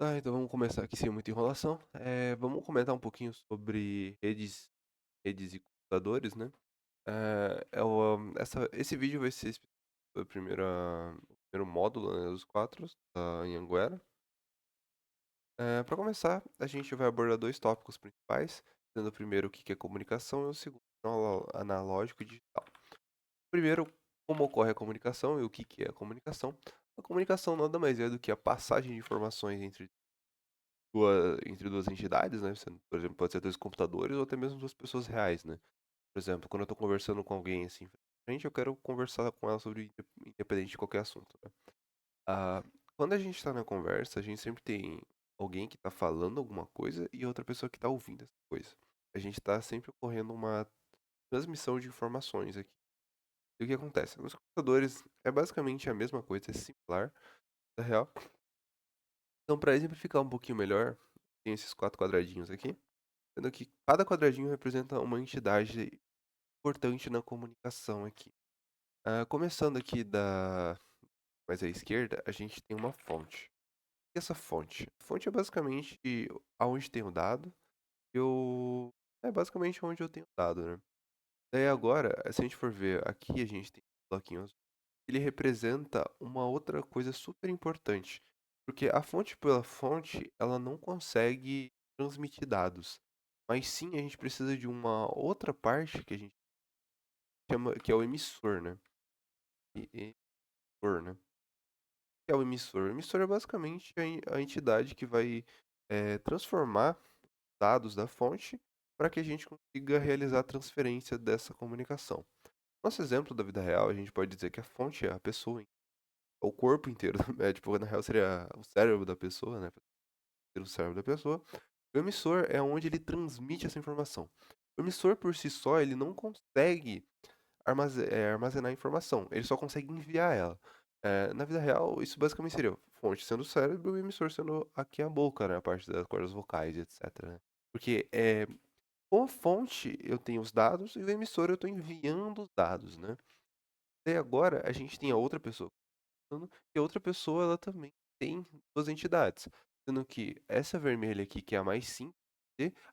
Tá, então vamos começar aqui sem muita enrolação. Vamos comentar um pouquinho sobre redes e computadores, né? Esse vídeo vai ser o primeiro módulo, né, dos quatro da Anhanguera. Para começar, a gente vai abordar dois tópicos principais, sendo o primeiro o que que é comunicação e o segundo analógico e digital. Primeiro, como ocorre a comunicação e o que que é a comunicação. A comunicação nada mais é do que a passagem de informações entre duas entidades, né? Por exemplo, pode ser dois computadores ou até mesmo duas pessoas reais, né? Por exemplo, quando eu tô conversando com alguém assim, frente, eu quero conversar com ela sobre independente de qualquer assunto, né? Ah, quando a gente tá na conversa, a gente sempre tem alguém que tá falando alguma coisa e outra pessoa que tá ouvindo essa coisa. A gente tá sempre ocorrendo uma transmissão de informações aqui. E o que acontece? Nos computadores é basicamente a mesma coisa, é similar, na real. Então, para exemplificar um pouquinho melhor, tem esses quatro quadradinhos aqui. Sendo que cada quadradinho representa uma entidade importante na comunicação aqui. Começando aqui da mais à esquerda, a gente tem uma fonte. O que é essa fonte? A fonte é basicamente aonde tem o dado. Eu É basicamente onde eu tenho o dado, né? Daí agora, se a gente for ver aqui, a gente tem bloquinhos. Ele representa uma outra coisa super importante, porque a fonte pela fonte, ela não consegue transmitir dados, mas sim a gente precisa de uma outra parte que a gente chama, que é o emissor, né? Emissor, né? Que é o emissor? O emissor é basicamente a entidade que vai transformar dados da fonte para que a gente consiga realizar a transferência dessa comunicação. Nosso exemplo da vida real, a gente pode dizer que a fonte é a pessoa, é o corpo inteiro. Tipo, na real seria o cérebro da pessoa, né? O cérebro da pessoa. O emissor é onde ele transmite essa informação. O emissor por si só, ele não consegue armazenar informação, ele só consegue enviar ela. Na vida real, isso basicamente seria fonte sendo o cérebro e o emissor sendo aqui a boca, né? A parte das cordas vocais, etc, né? Porque com a fonte eu tenho os dados e o emissor eu estou enviando os dados, né? E agora a gente tem a outra pessoa falando, e a outra pessoa ela também tem duas entidades. Sendo que essa vermelha aqui, que é a mais simples,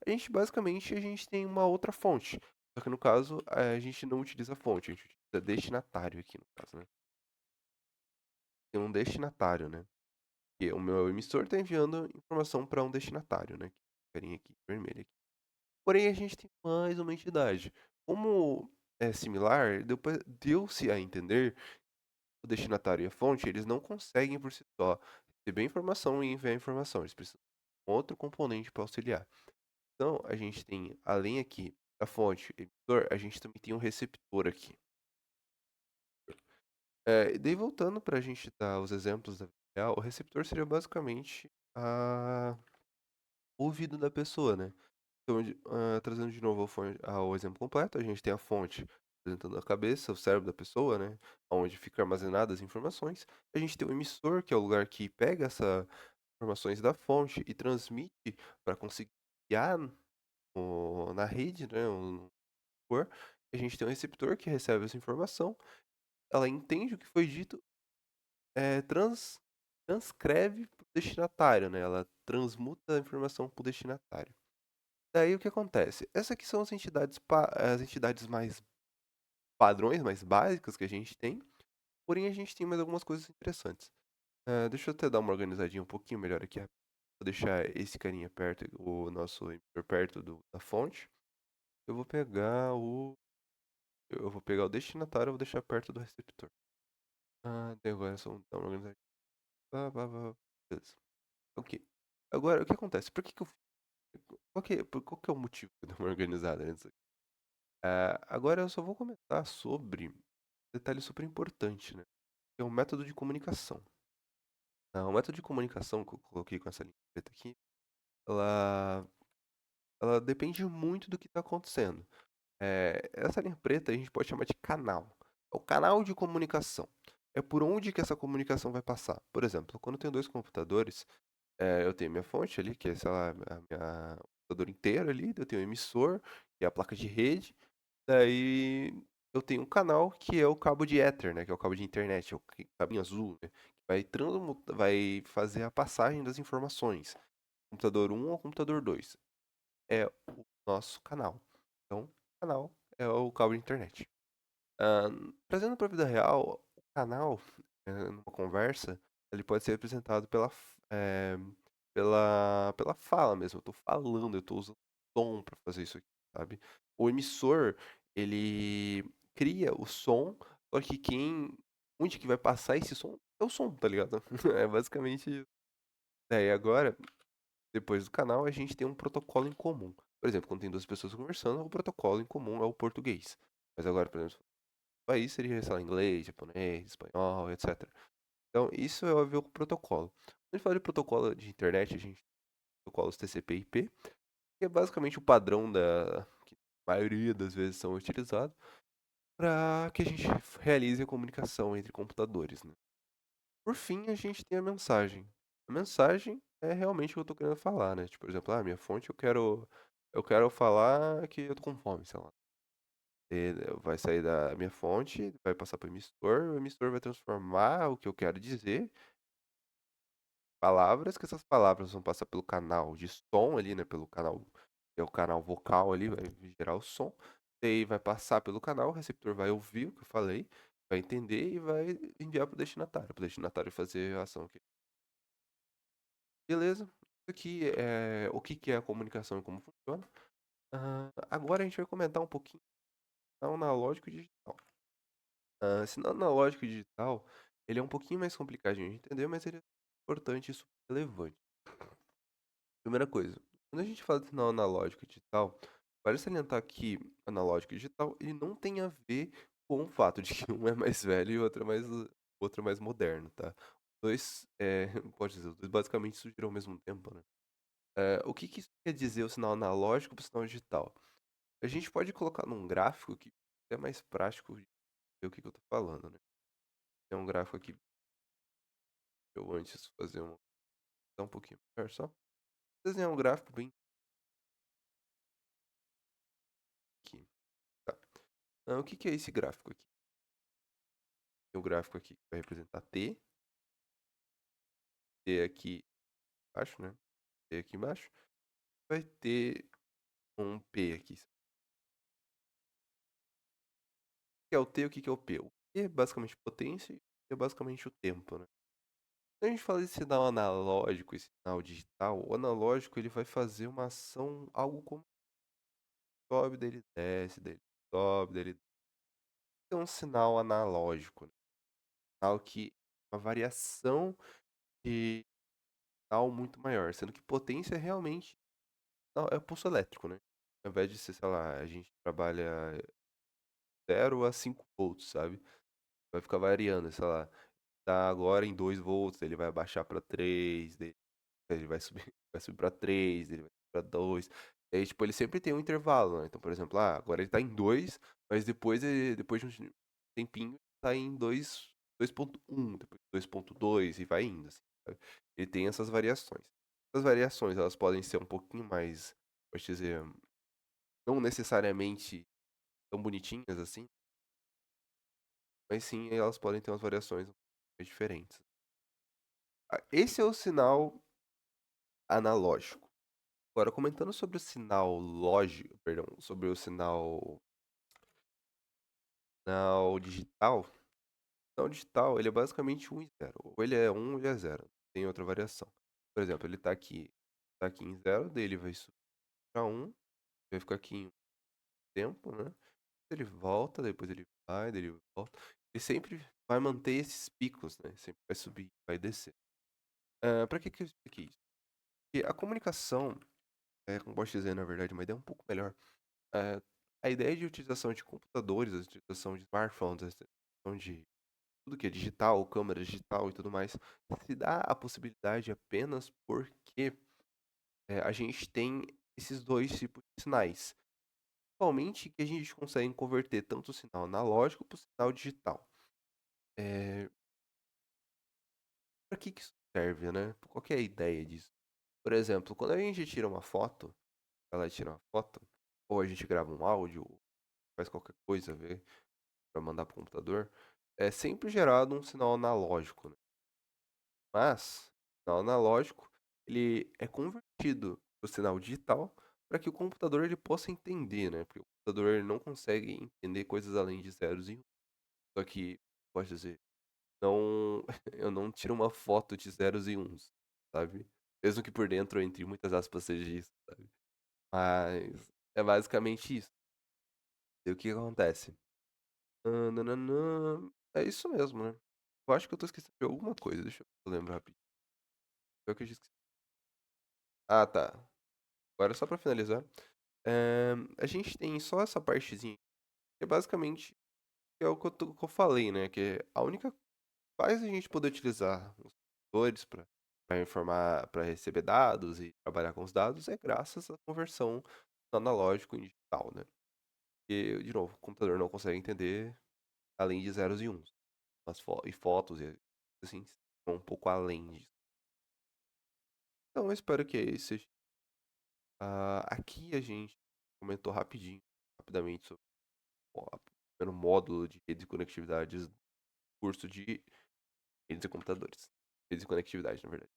a gente tem uma outra fonte. Só que no caso, a gente não utiliza fonte, a gente utiliza destinatário aqui no caso, né? Tem um destinatário, né? Que o meu emissor está enviando informação para um destinatário, né? Carinha aqui, vermelha aqui. Porém, a gente tem mais uma entidade. Como é similar, deu-se a entender o destinatário e a fonte, eles não conseguem por si só receber informação e enviar informação. Eles precisam de um outro componente para auxiliar. Então, a gente tem, além aqui da fonte emissor, a gente também tem um receptor aqui. E daí, voltando para a gente dar os exemplos da vida real, o receptor seria basicamente o ouvido da pessoa, né? Então, trazendo de novo ao exemplo completo, a gente tem a fonte representando a cabeça, o cérebro da pessoa, né? Onde ficam armazenadas as informações. A gente tem o emissor, que é o lugar que pega essas informações da fonte e transmite para conseguir enviar na rede, né? No for. A gente tem o receptor que recebe essa informação, ela entende o que foi dito, transcreve para o destinatário, né? Ela transmuta a informação para o destinatário. Daí o que acontece? Essas aqui são as entidades mais padrões, mais básicas que a gente tem, porém a gente tem mais algumas coisas interessantes. Deixa eu até dar uma organizadinha um pouquinho melhor aqui. Vou deixar esse carinha perto, o nosso emissor perto da fonte. Eu vou pegar o. Eu vou pegar o destinatário e vou deixar perto do receptor. Daí agora é só dar uma organizadinha. Beleza. Ok. Agora, o que acontece? Por que que eu. Qual que é o motivo que eu dei uma organizada nisso aqui? Agora eu só vou comentar sobre um detalhe super importante, né? Que é o método de comunicação. O método de comunicação que eu coloquei com essa linha preta aqui, ela, ela depende muito do que está acontecendo. Essa linha preta a gente pode chamar de canal. É o canal de comunicação. É por onde que essa comunicação vai passar. Por exemplo, quando eu tenho dois computadores, eu tenho minha fonte ali, que é, sei lá, o computador inteiro ali, eu tenho o emissor, que é a placa de rede, daí eu tenho um canal que é o cabo de Ether, né? Que é o cabo de internet, é o cabinho azul, né? vai fazer a passagem das informações. Computador um ao computador 2 é o nosso canal. Então, o canal é o cabo de internet. Ah, trazendo para a vida real, o canal, numa conversa, ele pode ser representado pela fala mesmo. Eu estou falando, eu estou usando som para fazer isso aqui, sabe? O emissor, ele cria o som, só que onde que vai passar esse som é o som, tá ligado? É basicamente isso. Daí agora, depois do canal, a gente tem um protocolo em comum. Por exemplo, quando tem duas pessoas conversando, o protocolo em comum é o português. Mas agora, por exemplo, país seria, sei lá, inglês, japonês, espanhol, etc. Então, isso é óbvio o protocolo. Quando a gente fala de protocolo de internet, a gente tem protocolos TCP/IP, que é basicamente o padrão que a maioria das vezes são utilizados para que a gente realize a comunicação entre computadores, né? Por fim, a gente tem a mensagem. A mensagem é realmente o que eu tô querendo falar, né? Tipo, por exemplo, minha fonte eu quero falar que eu tô com fome, sei lá. Vai sair da minha fonte, vai passar para o emissor vai transformar o que eu quero dizer em palavras, que essas palavras vão passar pelo canal de som ali, né, pelo canal, que é o canal vocal ali, vai gerar o som, daí vai passar pelo canal, o receptor vai ouvir o que eu falei, vai entender e vai enviar para o destinatário fazer a ação aqui. Beleza, isso aqui é o que que é a comunicação e como funciona. Agora a gente vai comentar um pouquinho do analógico e digital. Sinal analógico e digital, ele é um pouquinho mais complicadinho de entender, mas ele é importante e super relevante. Primeira coisa, quando a gente fala de sinal analógico e digital, vale salientar que analógico e digital, ele não tem a ver com o fato de que um é mais velho e o outro é mais moderno, tá? Os dois, pode dizer, os dois basicamente surgiram ao mesmo tempo, né? O que que isso quer dizer o sinal analógico para o sinal digital? A gente pode colocar num gráfico que é mais prático de ver o que que eu tô falando, né? Tem um gráfico aqui, eu antes fazer um pouquinho melhor só. Desenhar um gráfico bem aqui. Tá. O que que é esse gráfico aqui? Tem um gráfico aqui que vai representar T aqui embaixo, né? T aqui embaixo. Vai ter um P aqui. O que é o T? O que que é o P? O P é basicamente potência e o P é basicamente o tempo, né? Quando a gente fala de sinal analógico e sinal digital, o analógico ele vai fazer uma ação, algo como sobe, dele desce, dele sobe, dele é um sinal analógico, né? Sinal que uma variação de sinal muito maior, sendo que potência é realmente não, é pulso elétrico, né? Ao invés de ser, sei lá, a gente trabalha 0 a 5 volts, sabe? Vai ficar variando, sei lá, tá agora em 2 volts, ele vai abaixar para 3, ele vai subir, vai subir para 3, ele vai subir para 2. Aí, tipo, ele sempre tem um intervalo, né? Então, por exemplo, agora ele tá em 2, mas depois de um tempinho, tá em 2.1, depois 2.2 e vai indo, assim, sabe? Ele tem essas variações. Essas variações, elas podem ser um pouquinho mais, pode dizer, não necessariamente tão bonitinhas assim, mas sim elas podem ter umas variações um pouco mais diferentes. Esse é o sinal analógico. Agora, comentando sobre o sinal lógico, perdão, sobre o sinal digital. O sinal digital, ele é basicamente um e zero. Ou ele é um ou ele é zero. Tem outra variação. Por exemplo, ele tá aqui em zero, daí ele vai subir para um, vai ficar aqui em um tempo, né? Ele volta, depois ele vai, daí ele volta. Ele sempre vai manter esses picos, né? Sempre vai subir, vai descer. Para que eu expliquei isso? Porque a comunicação, como posso dizer, na verdade, uma ideia um pouco melhor. Eh, a ideia de utilização de computadores, a utilização de smartphones, a utilização de tudo que é digital, câmera digital e tudo mais, se dá a possibilidade apenas porque a gente tem esses dois tipos de sinais. Principalmente que a gente consegue converter tanto o sinal analógico para o sinal digital. Eh, para que isso serve, né? Qual que é a ideia disso? Por exemplo, quando a gente tira uma foto, ela tira uma foto, ou a gente grava um áudio, ou faz qualquer coisa, vê, para mandar para o computador, é sempre gerado um sinal analógico, né? Mas, o sinal analógico, ele é convertido para o sinal digital para que o computador ele possa entender, né? Porque o computador ele não consegue entender coisas além de zeros e um. Só que, pode dizer, não, eu não tiro uma foto de zeros e uns, sabe? Mesmo que por dentro, entre muitas aspas, seja isso, sabe? Mas é basicamente isso. E o que acontece? Nananã, é isso mesmo, né? Eu acho que eu tô esquecendo de alguma coisa, deixa eu lembrar rapidinho. Eu que eu esqueci. Ah, tá. Agora só pra finalizar. A gente tem só essa partezinha, que é basicamente é o que eu falei, né? Que a única faz a gente poder utilizar os computadores para informar, para receber dados e trabalhar com os dados é graças à conversão do analógico em digital, né? E, de novo, o computador não consegue entender além de zeros e uns. E fotos e assim, vão um pouco além disso. Então, eu espero que esse seja. Aqui a gente comentou rapidamente sobre o primeiro módulo de redes e conectividades, curso de redes e computadores. Redes e conectividade, na verdade.